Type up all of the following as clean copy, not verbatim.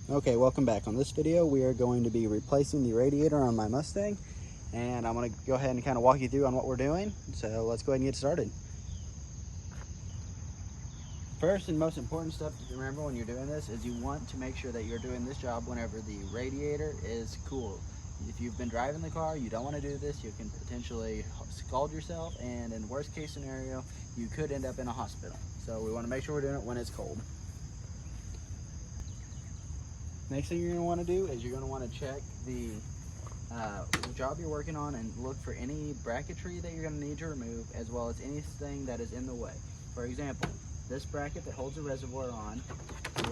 Okay, welcome back. On this video, we are going to be replacing the radiator on my Mustang, and I'm going to go ahead and kind of walk you through on what we're doing. So let's go ahead and get started. First and most important step to remember when you're doing this is you want to make sure that you're doing this job whenever the radiator is cool. If you've been driving the car, you don't want to do this, you can potentially scald yourself, and in worst case scenario, you could end up in a hospital. So we want to make sure we're doing it when it's cold. Next thing you're going to want to do is you're going to want to check the job you're working on and look for any bracketry that you're going to need to remove, as well as anything that is in the way. For example, this bracket that holds the reservoir on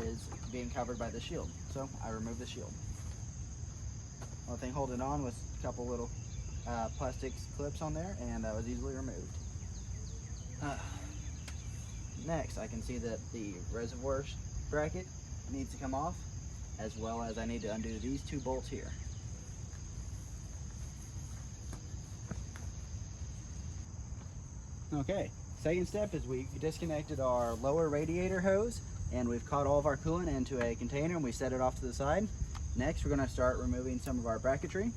is being covered by the shield, so I removed the shield. One thing holding on was a couple little plastic clips on there, and that was easily removed. Next, I can see that the reservoir bracket needs to come off, as well as I need to undo these two bolts here. Okay, second step is we disconnected our lower radiator hose, and we've caught all of our coolant into a container and we set it off to the side. Next, we're going to start removing some of our bracketry.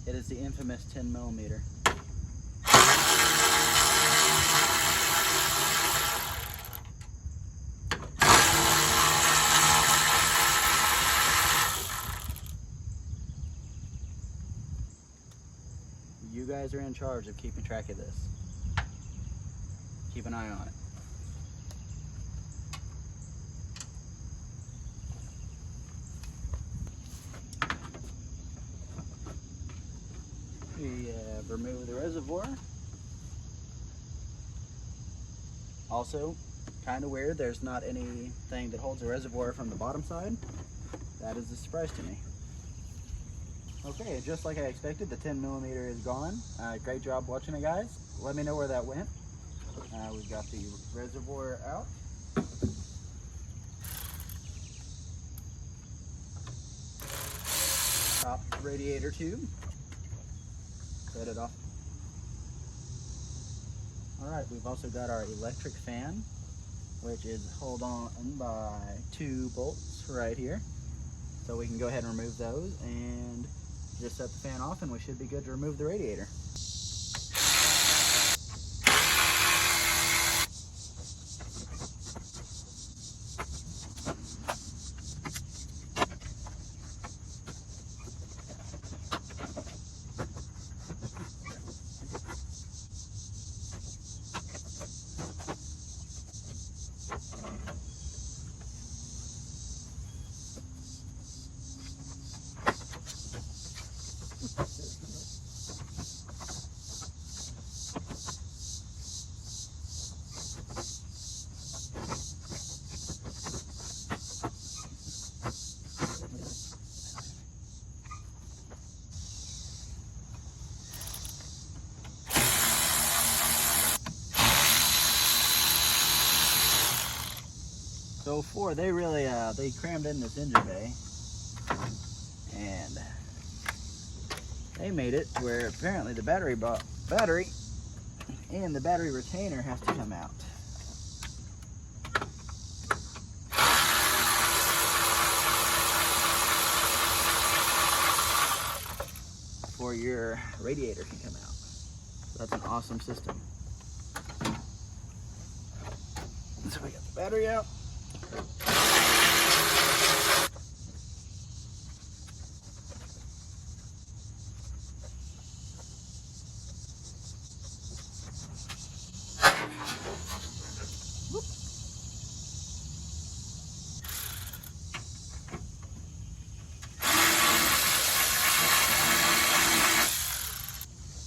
It is the infamous 10mm. You guys are in charge of keeping track of this. Keep an eye on it. We have removed the reservoir. Also, kind of weird, there's not anything that holds the reservoir from the bottom side. That is a surprise to me. Okay, just like I expected, the 10mm is gone. Great job watching it, guys. Let me know where that went. We've got the reservoir out. Top radiator tube. Set it off. Alright, we've also got our electric fan, which is held on by two bolts right here. So we can go ahead and remove those and just set the fan off, and we should be good to remove the radiator. So Ford, they really they crammed in this engine bay, and they made it to where apparently the battery and the battery retainer has to come out. Before your radiator can come out. So that's an awesome system. So we got the battery out.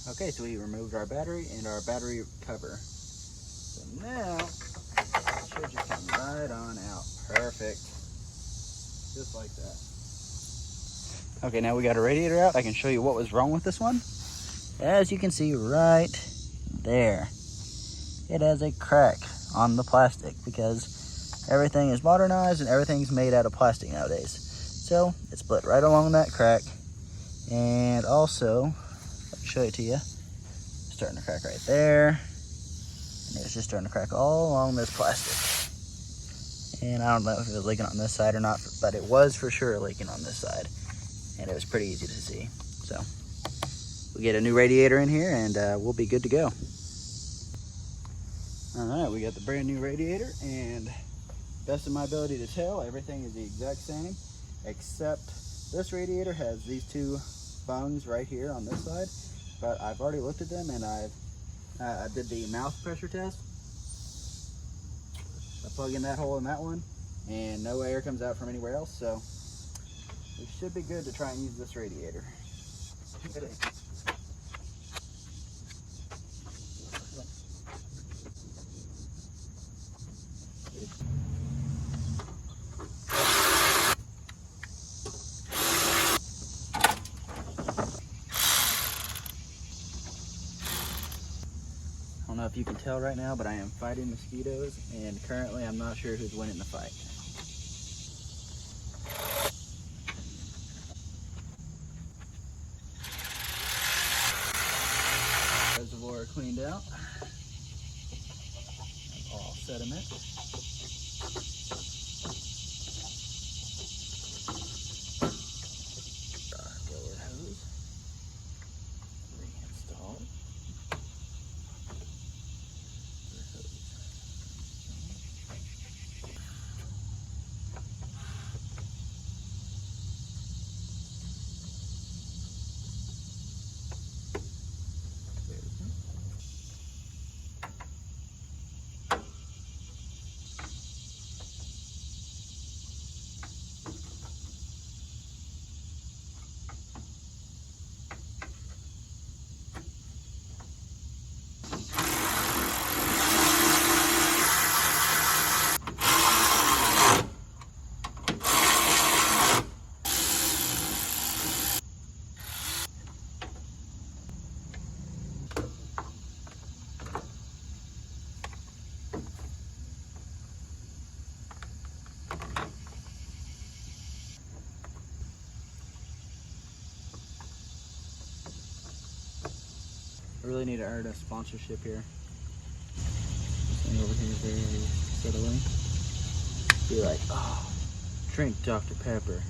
Okay, so we removed our battery and our battery cover. So now, it should just come right on out. Perfect. Just like that. Okay, now we got a radiator out. I can show you what was wrong with this one. As you can see right there, it has a crack on the plastic because everything is modernized and everything's made out of plastic nowadays. So it split right along that crack, and also, I'll show it to you, starting to crack right there, And it was just starting to crack all along this plastic. And I don't know if it was leaking on this side or not, but it was for sure leaking on this side. And it was pretty easy to see. So we'll get a new radiator in here and we'll be good to go. All right, we got the brand new radiator, and best of my ability to tell, everything is the exact same, except this radiator has these two bungs right here on this side, but I've already looked at them and I did the mouth pressure test. I plug in that hole in that one and no air comes out from anywhere else, so we should be good to try and use this radiator. I don't know if you can tell right now, but I am fighting mosquitoes, and currently I'm not sure who's winning the fight. Reservoir cleaned out. All sediment. Blower hose. Reinstall. I really need to earn a sponsorship here. This thing over here is very settling. Be like, oh, drink Dr. Pepper.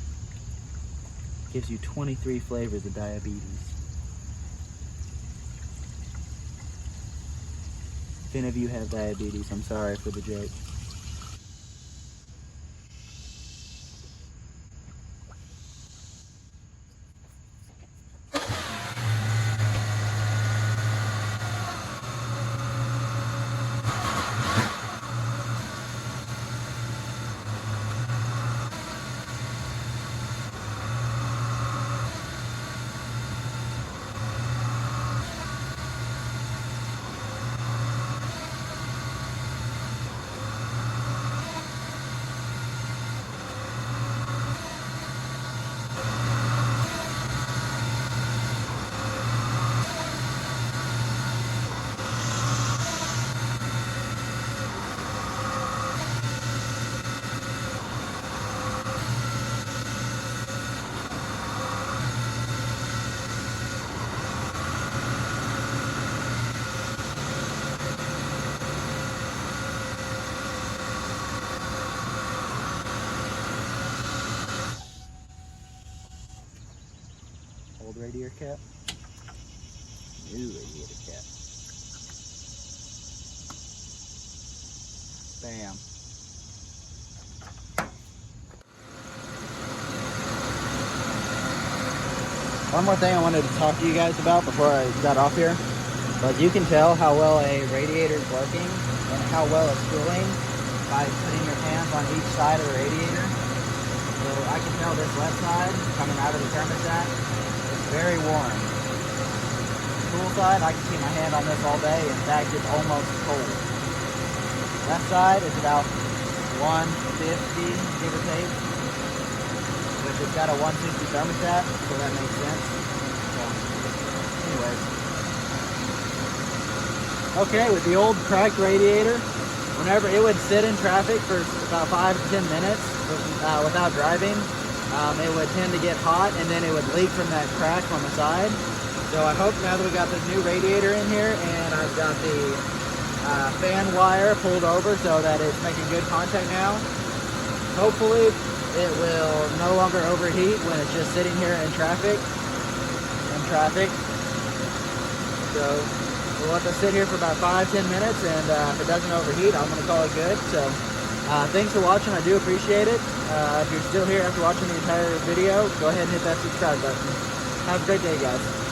Gives you 23 flavors of diabetes. If any of you have diabetes, I'm sorry for the joke. Old radiator cap, new radiator cap. Bam. One more thing I wanted to talk to you guys about before I got off here was you can tell how well a radiator is working and how well it's cooling by putting your hands on each side of the radiator. So I can tell this left side coming out of the thermostat is very warm. The cool side, I can keep my hand on this all day. In fact, it's almost cold. Left side is about 150, give or take. Which has got a 160 thermostat, so that makes sense. So, anyways. Okay, with the old cracked radiator, whenever it would sit in traffic for about 5 to 10 minutes without driving, it would tend to get hot and then it would leak from that crack on the side. So I hope now that we got this new radiator in here and I've got the fan wire pulled over so that it's making good contact now. Hopefully it will no longer overheat when it's just sitting here in traffic. So we'll let this sit here for about 5-10 minutes, and if it doesn't overheat, I'm going to call it good. So thanks for watching. I do appreciate it. If you're still here after watching the entire video, go ahead and hit that subscribe button. Have a great day, guys.